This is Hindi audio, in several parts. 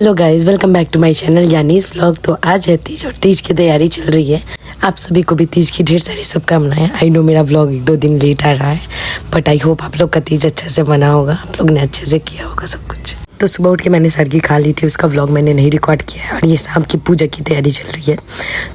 Hello guys, welcome back to my channel यानीस व्लॉग। तो आज है तीज और तीज की तैयारी चल रही है। आप सभी को भी तीज की ढेर सारी शुभकामनाएं। आई नो मेरा व्लॉग 1-2 दिन लेट आ रहा है, बट आई होप आप लोग का तीज अच्छे से मना होगा, आप लोग ने अच्छे से किया होगा सब कुछ। तो सुबह उठ के मैंने सरगी खा ली थी, उसका व्लॉग मैंने नहीं रिकॉर्ड किया है। और ये शाम की पूजा की तैयारी चल रही है,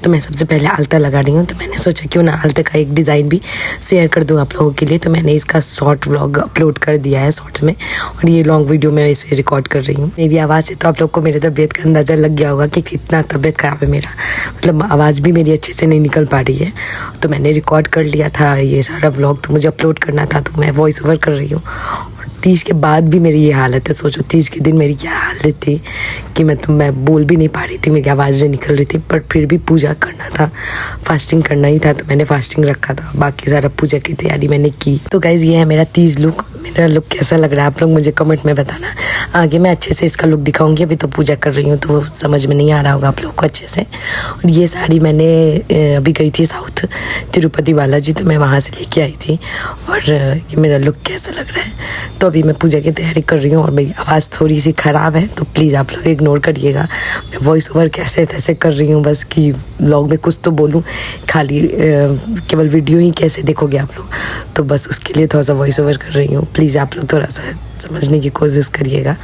तो मैं सबसे पहले आलता लगा रही हूँ। तो मैंने सोचा क्यों ना आलते का एक डिज़ाइन भी शेयर कर दूँ आप लोगों के लिए। तो मैंने इसका शॉर्ट व्लॉग अपलोड कर दिया है शॉर्ट्स में, और ये लॉन्ग वीडियो में इसे रिकॉर्ड कर रही हूँ। मेरी आवाज़ से तो आप लोग को मेरे तबीयत का अंदाज़ा लग गया होगा कि कितना तबीयत ख़राब है मेरा, मतलब आवाज़ भी मेरी अच्छे से नहीं निकल पा रही है। तो मैंने रिकॉर्ड कर लिया था ये सारा व्लॉग, तो मुझे अपलोड करना था, तो मैं वॉइस ओवर कर रही हूँ। तीज के बाद भी मेरी ये हालत है। सोचो तीज के दिन मेरी क्या हालत थी कि मैं बोल भी नहीं पा रही थी, मेरी आवाज़ नहीं निकल रही थी। पर फिर भी पूजा करना था, फास्टिंग करना ही था, तो मैंने फास्टिंग रखा था। बाकी सारा पूजा की तैयारी मैंने की। तो गाइज़ ये है मेरा तीज लुक। मेरा लुक कैसा लग रहा है आप लोग मुझे कमेंट में बताना। आगे मैं अच्छे से इसका लुक दिखाऊंगी। अभी तो पूजा कर रही हूँ तो समझ में नहीं आ रहा होगा आप लोग को अच्छे से। और ये साड़ी मैंने अभी गई थी साउथ तिरुपति बालाजी, तो मैं वहाँ से लेके आई थी। और ये मेरा लुक कैसा लग रहा है। तो अभी मैं पूजा की तैयारी कर रही हूँ और मेरी आवाज़ थोड़ी सी ख़राब है, तो प्लीज़ आप लोग इग्नोर करिएगा। मैं वॉइस ओवर कैसे तैसे कर रही हूँ, बस कि व्लॉग में कुछ तो बोलूँ, खाली केवल वीडियो ही कैसे देखोगे आप लोग, तो बस उसके लिए थोड़ा सा वॉइस ओवर कर रही हूँ। प्लीज़ आप लोग थोड़ा सा समझने की कोशिश करिएगा,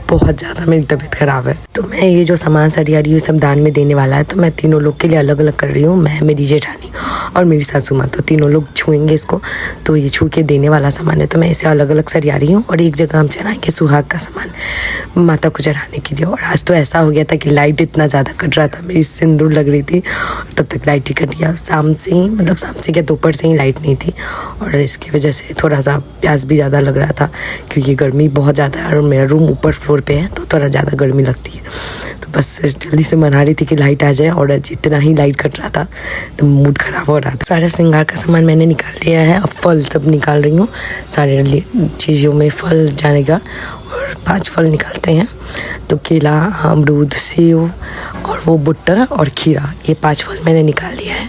बहुत ज़्यादा मेरी तबीयत ख़राब है। तो मैं ये जो सामान सरिया रही हूँ सब दान में देने वाला है, तो मैं तीनों लोग के लिए अलग अलग कर रही हूँ। मैं, मेरी जेठानी और मेरी सासू माँ, तो तीनों लोग छुएंगे इसको। तो ये छू के देने वाला सामान है, तो मैं इसे अलग अलग सरिया रही हूँ। और एक जगह हम चढ़ाएंगे सुहाग का सामान माता को चढ़ाने के लिए। और आज तो ऐसा हो गया था कि लाइट इतना ज़्यादा कट रहा था, मेरी सिंदूर लग रही थी, तब तक लाइट ही कट गया। शाम से ही, मतलब शाम से क्या दोपहर से ही लाइट नहीं थी, और इसकी वजह से थोड़ा सा प्यास भी ज़्यादा लग रहा था, क्योंकि गर्मी बहुत ज़्यादा है और मेरा रूम ऊपर फ्लोर पे है, तो थोड़ा ज़्यादा गर्मी लगती है। तो बस जल्दी से मना रही थी कि लाइट आ जाए, और जितना ही लाइट कट रहा था तो मूड ख़राब हो रहा था। सारे श्रृंगार का सामान मैंने निकाल लिया है, अब फल सब निकाल रही हूँ। सारे चीज़ों में फल जानेगा, और 5 फल निकालते हैं। तो केला, अमरूद, सेव और वो भुट्टा और खीरा, ये 5 फल मैंने निकाल लिया है।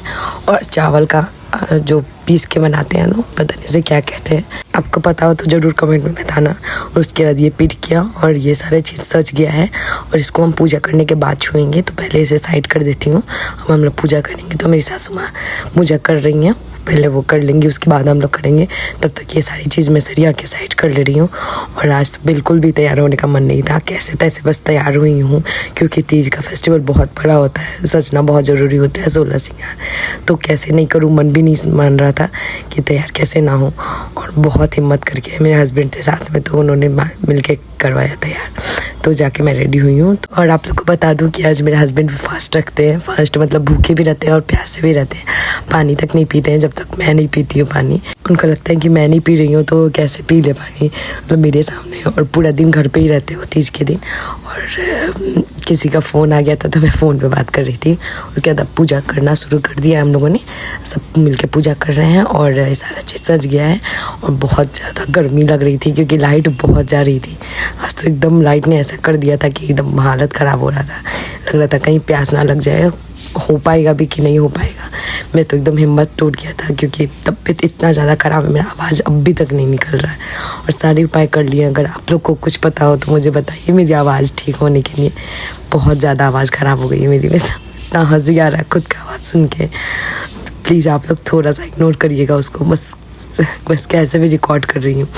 और चावल का जो पीस के बनाते हैं लोग, पता नहीं उसे क्या कहते हैं, आपको पता हो तो ज़रूर कमेंट में बताना। और उसके बाद ये पीट किया और ये सारे चीज़ सज गया है, और इसको हम पूजा करने के बाद छुएंगे। तो पहले इसे साइड कर देती हूँ, अब हम लोग पूजा करेंगे। तो मेरी सासू माँ पूजा कर रही हैं, पहले वो कर लेंगी, उसके बाद हम लोग करेंगे। तब तक ये सारी चीज़ मैं सरिया के साइड कर ले रही हूँ। और आज तो बिल्कुल भी तैयार होने का मन नहीं था, कैसे तैसे बस तैयार हुई हूँ, क्योंकि तीज का फेस्टिवल बहुत बड़ा होता है, सजना बहुत ज़रूरी होता है, 16 श्रृंगार। तो कैसे नहीं करूँ, मन भी नहीं मान रहा था कि तैयार कैसे ना हो। और बहुत हिम्मत करके मेरे हस्बैंड थे साथ में, तो उन्होंने मिल के करवाया तैयार। तो जाके मैं रेडी हुई हूँ। और आप लोग को बता दूँ कि आज मेरे हस्बैंड भी फास्ट रखते हैं। फास्ट मतलब भूखे भी रहते हैं और प्यासे भी रहते हैं, पानी तक नहीं पीते हैं जब तक मैं नहीं पीती हूँ पानी। उनको लगता है कि मैं नहीं पी रही हूँ तो कैसे पी ले पानी, मतलब मेरे सामने। और पूरा दिन घर पे ही रहते हो तीज के दिन। और किसी का फ़ोन आ गया था, तो मैं फ़ोन पे बात कर रही थी। उसके बाद अब पूजा करना शुरू कर दिया हम लोगों ने, सब मिलके पूजा कर रहे हैं। और सारा चीज़ सज गया है, और बहुत ज़्यादा गर्मी लग रही थी क्योंकि लाइट बहुत जा रही थी। आज तो एकदम लाइट ने ऐसा कर दिया था कि एकदम हालत ख़राब हो रहा था, लग रहा था कहीं प्यास ना लग जाए, हो पाएगा भी कि नहीं हो पाएगा। मैं तो एकदम हिम्मत टूट गया था, क्योंकि तबीयत इतना ज़्यादा ख़राब है, मेरा आवाज़ अभी तक नहीं निकल रहा है। और सारे उपाय कर लिए। अगर आप लोग को कुछ पता हो तो मुझे बताइए मेरी आवाज़ ठीक होने के लिए। बहुत ज़्यादा आवाज़ ख़राब हो गई है मेरी, में इतना हंसी आ रहा है खुद का आवाज़ सुन के। तो प्लीज़ आप लोग थोड़ा सा इग्नोर करिएगा उसको, बस कैसे भी रिकॉर्ड कर रही हूँ।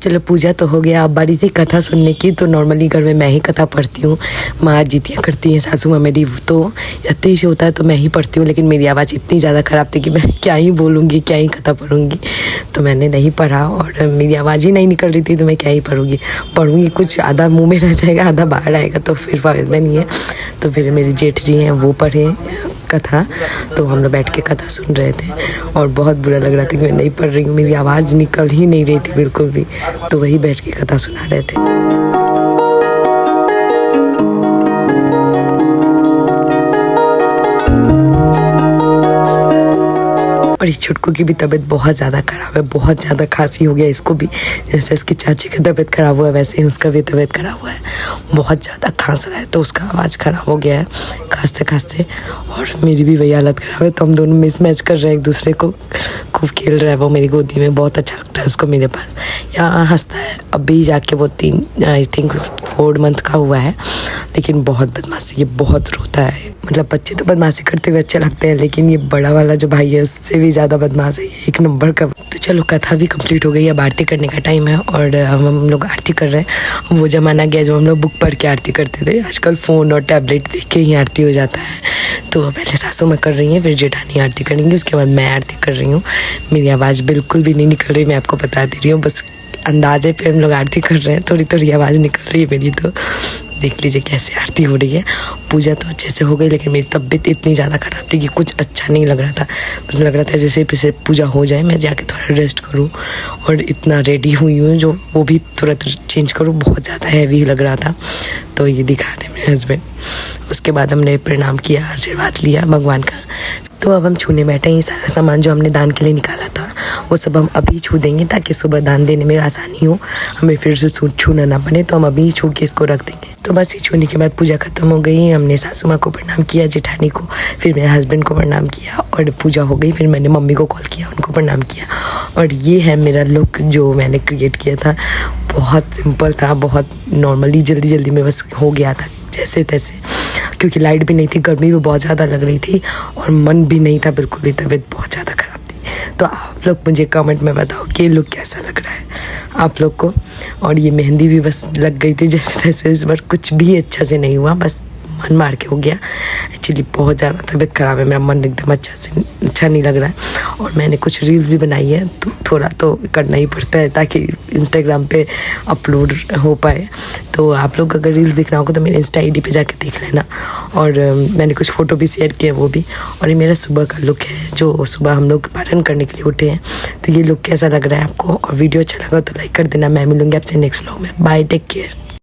चलो पूजा तो हो गया, अब बारी थी कथा सुनने की। तो नॉर्मली घर में मैं ही कथा पढ़ती हूँ, माँ जितियाँ करती हैं, सासू माँ मेरी, तो यति से होता है तो मैं ही पढ़ती हूँ। लेकिन मेरी आवाज़ इतनी ज़्यादा ख़राब थी कि मैं क्या ही बोलूँगी, क्या ही कथा पढ़ूँगी, तो मैंने नहीं पढ़ा। और मेरी आवाज़ ही नहीं निकल रही थी, तो मैं क्या ही पढ़ूँगी कुछ आधा मुँह में रह जाएगा, आधा बाहर आएगा, तो फिर फायदा नहीं है। तो फिर मेरी जेठ जी हैं वो पढ़े कथा, तो हम लोग बैठ के कथा सुन रहे थे। और बहुत बुरा लग रहा था कि मैं नहीं पढ़ रही हूँ, मेरी आवाज़ निकल ही नहीं रही थी बिल्कुल भी। तो वही बैठ के कथा सुना रहे थे। और इस छुटकू की भी तबीयत बहुत ज़्यादा ख़राब है, बहुत ज़्यादा खांसी हो गया इसको भी। जैसे उसकी चाची की तबीयत ख़राब हुआ है वैसे ही उसका भी तबीयत ख़राब हुआ है, बहुत ज़्यादा खांस रहा है तो उसका आवाज़ ख़राब हो गया है खांसते खांसते। और मेरी भी वही हालत ख़राब है, तो हम दोनों मिस मैच कर रहे हैं एक दूसरे को। खूब खेल रहा है वो मेरी गोदी में, बहुत अच्छा लगता है उसको मेरे पास। यहाँ हंसता है, अभी जाके वो 4 मंथ का हुआ है, लेकिन बहुत बदमाशी, ये बहुत रोता है। मतलब बच्चे तो बदमाशी करते हुए अच्छे लगते हैं, लेकिन ये बड़ा वाला जो भाई है उससे भी ज़्यादा बदमाश है, एक नंबर का। तो चलो कथा भी कंप्लीट हो गई, अब आरती करने का टाइम है और हम लोग आरती कर रहे हैं। वो ज़माना गया जो हम लोग बुक पढ़ के आरती करते थे, आजकल फ़ोन और टैबलेट देख के ही आरती हो जाता है। तो पहले सासू माँ कर रही हैं, फिर जेठानी आरती करेंगी, उसके बाद मैं आरती कर रही हूँ। मेरी आवाज़ बिल्कुल भी नहीं निकल रही, मैं आपको बता दे रही हूँ, बस अंदाजे पे हम लोग आरती कर रहे हैं, थोड़ी थोड़ी आवाज़ निकल रही है मेरी। तो देख लीजिए कैसे आरती हो रही है। पूजा तो अच्छे से हो गई, लेकिन मेरी तबीयत इतनी ज़्यादा ख़राब थी कि कुछ अच्छा नहीं लग रहा था। बस लग रहा था जैसे जैसे पूजा हो जाए मैं जाके थोड़ा रेस्ट करूं, और इतना रेडी हुई हूँ जो वो भी तुरंत चेंज करूं, बहुत ज़्यादा हैवी लग रहा था। तो ये दिखा रहे मेरे हस्बैंड। उसके बाद हमने प्रणाम किया, आशीर्वाद लिया भगवान का। तो अब हम छूने बैठे हैं। ये सारा सामान जो हमने दान के लिए निकाला था वो सब हम अभी छू देंगे, ताकि सुबह दान देने में आसानी हो, हमें फिर से छूना ना पड़े। तो हम अभी छू के इसको रख देंगे। तो बस ये छूने के बाद पूजा खत्म हो गई। हमने सासू माँ को प्रणाम किया, जेठानी को, फिर मेरे हस्बैंड को प्रणाम किया और पूजा हो गई। फिर मैंने मम्मी को कॉल किया, उनको प्रणाम किया। और ये है मेरा लुक जो मैंने क्रिएट किया था। बहुत सिंपल था, बहुत नॉर्मली जल्दी जल्दी में बस हो गया था जैसे तैसे, क्योंकि लाइट भी नहीं थी, गर्मी भी बहुत ज़्यादा लग रही थी और मन भी नहीं था बिल्कुल भी, तबीयत बहुत ज़्यादा ख़राब थी। तो आप लोग मुझे कमेंट में बताओ कि ये लुक कैसा लग रहा है आप लोग को। और ये मेहंदी भी बस लग गई थी जैसे तैसे, इस बार कुछ भी अच्छा से नहीं हुआ, बस मन मार के हो गया। एक्चुअली बहुत ज़्यादा तबीयत ख़राब है, मेरा मन एकदम अच्छा नहीं लग रहा है। और मैंने कुछ रील्स भी बनाई है, तो थोड़ा तो करना ही पड़ता है ताकि इंस्टाग्राम पे अपलोड हो पाए। तो आप लोग अगर रील्स देखना होगा तो मेरे इंस्टा ID पे जाके देख लेना। और मैंने कुछ फ़ोटो भी शेयर किया वो भी। और ये मेरा सुबह का लुक है, जो सुबह हम लोग पारण करने के लिए उठे हैं। तो ये लुक कैसा लग रहा है आपको, और वीडियो अच्छा लगा तो लाइक कर देना। मैं मिलूँगी आपसे नेक्स्ट व्लॉग में। Bye, take care.